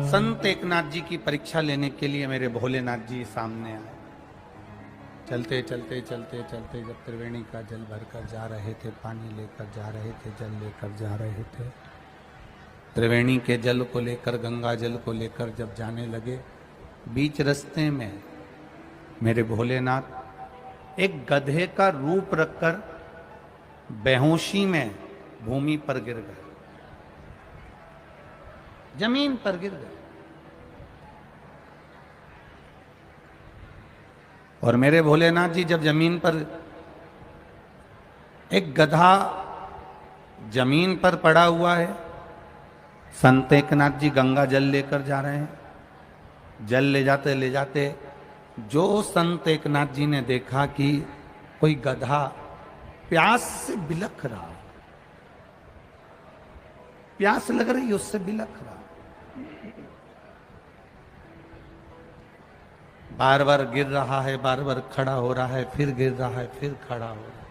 संत एकनाथ जी की परीक्षा लेने के लिए मेरे भोलेनाथ जी सामने आए। चलते चलते चलते चलते जब त्रिवेणी का जल भरकर जा रहे थे, पानी लेकर जा रहे थे, जल लेकर जा रहे थे, त्रिवेणी के जल को लेकर, गंगा जल को लेकर जब जाने लगे, बीच रास्ते में मेरे भोलेनाथ एक गधे का रूप रखकर बेहोशी में भूमि पर गिर गए, जमीन पर गिर गए। और मेरे भोलेनाथ जी जब जमीन पर, एक गधा जमीन पर पड़ा हुआ है, संत एकनाथ जी गंगा जल लेकर जा रहे हैं, जल ले जाते जो संत एकनाथ जी ने देखा कि कोई गधा प्यास से बिलख रहा, प्यास लग रही उससे बिलख रहा, बार बार गिर रहा है, बार बार खड़ा हो रहा है, फिर गिर रहा है, फिर खड़ा हो रहा है।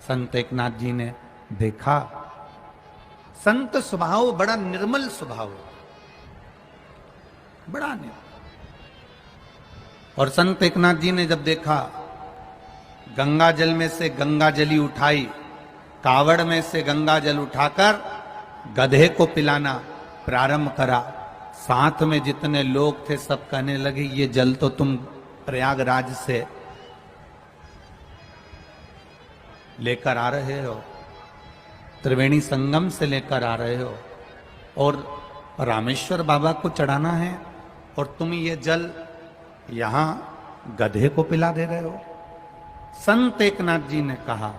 संत एकनाथ जी ने देखा, संत स्वभाव बड़ा निर्मल स्वभाव, बड़ा निर्मल। और संत एकनाथ जी ने जब देखा, गंगा जल में से गंगा जली उठाई, कावड़ में से गंगा जल उठाकर गधे को पिलाना प्रारंभ करा। साथ में जितने लोग थे सब कहने लगे, ये जल तो तुम प्रयागराज से लेकर आ रहे हो, त्रिवेणी संगम से लेकर आ रहे हो, और रामेश्वर बाबा को चढ़ाना है, और तुम ये जल यहां गधे को पिला दे रहे हो। संत एकनाथ जी ने कहा,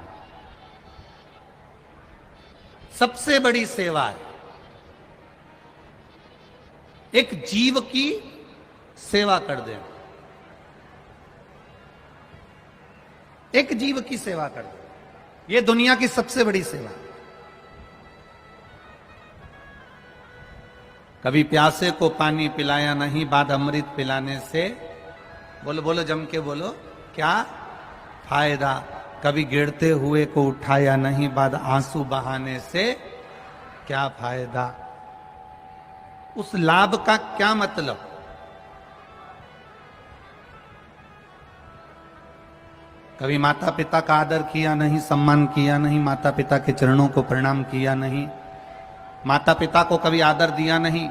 सबसे बड़ी सेवा है एक जीव की सेवा कर दे, एक जीव की सेवा कर दे, ये दुनिया की सबसे बड़ी सेवा। कभी प्यासे को पानी पिलाया नहीं, बाद अमृत पिलाने से, बोलो बोलो जम के बोलो, क्या फायदा। कभी गिरते हुए को उठाया नहीं, बाद आंसू बहाने से क्या फायदा। उस लाभ का क्या मतलब। कभी माता पिता का आदर किया नहीं, सम्मान किया नहीं, माता पिता के चरणों को प्रणाम किया नहीं, माता पिता को कभी आदर दिया नहीं,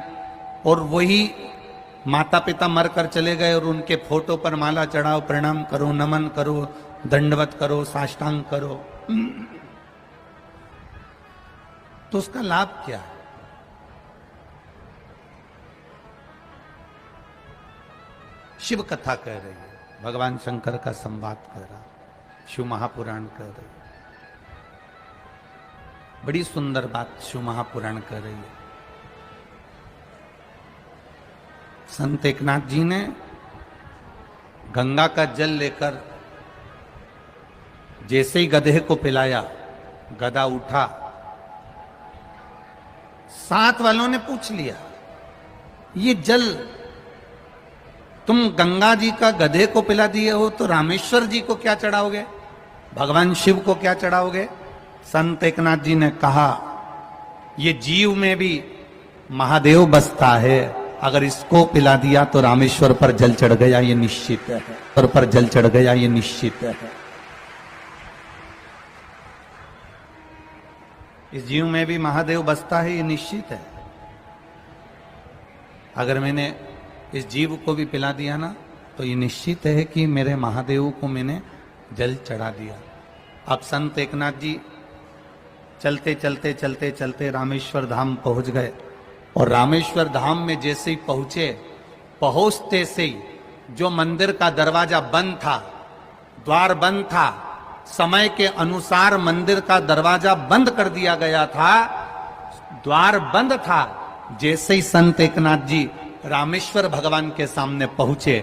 और वही माता पिता मरकर चले गए और उनके फोटो पर माला चढ़ाओ, प्रणाम करो, नमन करो, दंडवत करो, साष्टांग करो, तो उसका लाभ क्या है। शिव कथा कह रही है, भगवान शंकर का संवाद कह रहा, शिव महापुराण कह रही है, बड़ी सुंदर बात शिव महापुराण कह रही है। संत एकनाथ जी ने गंगा का जल लेकर जैसे ही गधे को पिलाया, गधा उठा, साथ वालों ने पूछ लिया, ये जल तुम गंगा जी का गधे को पिला दिए हो, तो रामेश्वर जी को क्या चढ़ाओगे, भगवान शिव को क्या चढ़ाओगे। संत एकनाथ जी ने कहा, ये जीव में भी महादेव बसता है, अगर इसको पिला दिया तो रामेश्वर पर जल चढ़ गया, ये निश्चित है, पर जल चढ़ गया, ये निश्चित है। इस जीव में भी महादेव बसता है, ये निश्चित है। अगर मैंने इस जीव को भी पिला दिया ना, तो ये निश्चित है कि मेरे महादेव को मैंने जल चढ़ा दिया। अब संत एकनाथ जी चलते चलते चलते चलते रामेश्वर धाम पहुंच गए, और रामेश्वर धाम में जैसे ही पहुंचे, पहुंचते से ही जो मंदिर का दरवाजा बंद था, द्वार बंद था, समय के अनुसार मंदिर का दरवाजा बंद कर दिया गया था, द्वार बंद था। जैसे ही संत एकनाथ जी रामेश्वर भगवान के सामने पहुंचे,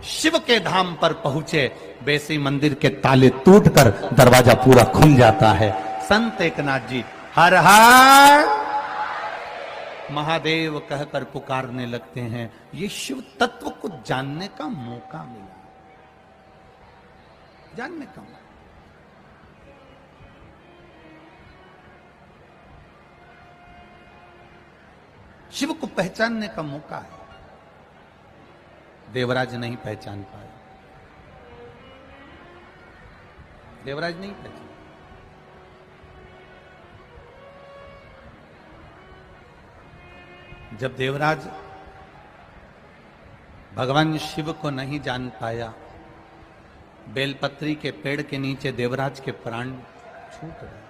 शिव के धाम पर पहुंचे, वैसे ही मंदिर के ताले टूटकर दरवाजा पूरा खुल जाता है। संत एकनाथ जी हर हर महादेव कहकर पुकारने लगते हैं। ये शिव तत्व को जानने का मौका मिला, जानने का मौका। शिव को पहचानने का मौका है। देवराज नहीं पहचान पाए, देवराज नहीं पहचान। जब देवराज भगवान शिव को नहीं जान पाया, बेलपत्री के पेड़ के नीचे देवराज के प्राण छूट रहे।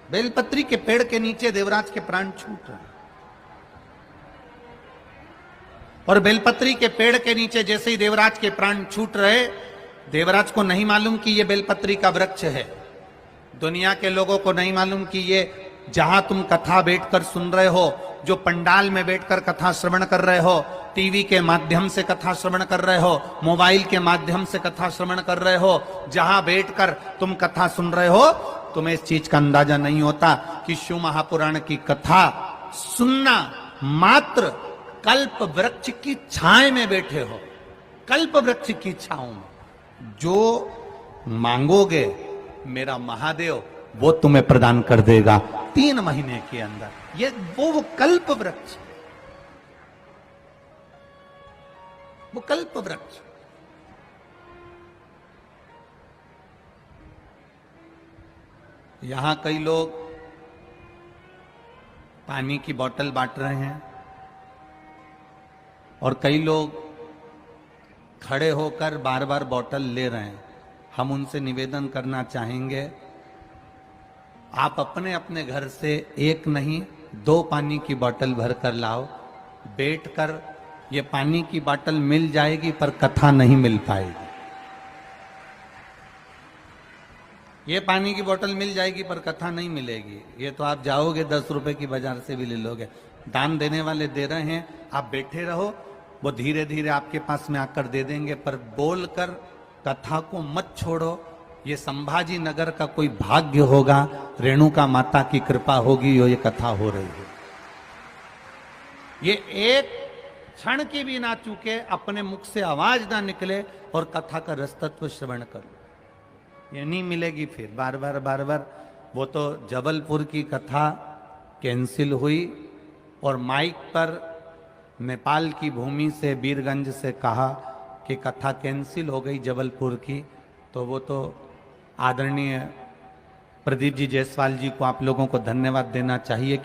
बेलपत्री के पेड़ के नीचे देवराज के प्राण छूट रहे। और बेलपत्री के पेड़ के नीचे जैसे ही देवराज के प्राण छूट रहे, देवराज को नहीं मालूम कि यह बेलपत्री का वृक्ष है। दुनिया के लोगों को नहीं मालूम कि ये जहां तुम कथा बैठकर सुन रहे हो, जो पंडाल में बैठकर कथा श्रवण कर रहे हो, टीवी के माध्यम से कथा श्रवण कर रहे हो, मोबाइल के माध्यम से कथा श्रवण कर रहे हो, जहां बैठकर तुम कथा सुन रहे हो, तुम्हें इस चीज का अंदाजा नहीं होता कि शिव महापुराण की कथा सुनना मात्र कल्प वृक्ष की छाए में बैठे हो। कल्प वृक्ष की छाओं में जो मांगोगे मेरा महादेव वो तुम्हें प्रदान कर देगा 3 महीने के अंदर। ये वो कल्प वृक्ष, वो कल्प वृक्ष। यहां कई लोग पानी की बोतल बांट रहे हैं और कई लोग खड़े होकर बार बार बोतल ले रहे हैं। हम उनसे निवेदन करना चाहेंगे, आप अपने अपने घर से 1 नहीं 2 पानी की बोतल भर कर लाओ। बैठकर ये पानी की बोतल मिल जाएगी पर कथा नहीं मिल पाएगी। ये पानी की बोतल मिल जाएगी पर कथा नहीं मिलेगी। ये तो आप जाओगे 10 रुपए की बाजार से भी ले लोगे। दान देने वाले दे रहे हैं, आप बैठे रहो, वो धीरे धीरे आपके पास में आकर दे देंगे, पर बोलकर कथा को मत छोड़ो। ये संभाजी नगर का कोई भाग्य होगा, रेणुका माता की कृपा होगी, ये कथा हो रही है। ये एक क्षण की भी ना चूके, अपने मुख से आवाज ना निकले और कथा का रसतत्व श्रवण करो। ये नहीं मिलेगी फिर बार बार। वो तो जबलपुर की कथा कैंसिल हुई और माइक पर नेपाल की भूमि से, बीरगंज से कहा कि कथा कैंसिल हो गई जबलपुर की। तो वो तो आदरणीय प्रदीप जी जायसवाल जी को आप लोगों को धन्यवाद देना चाहिए कि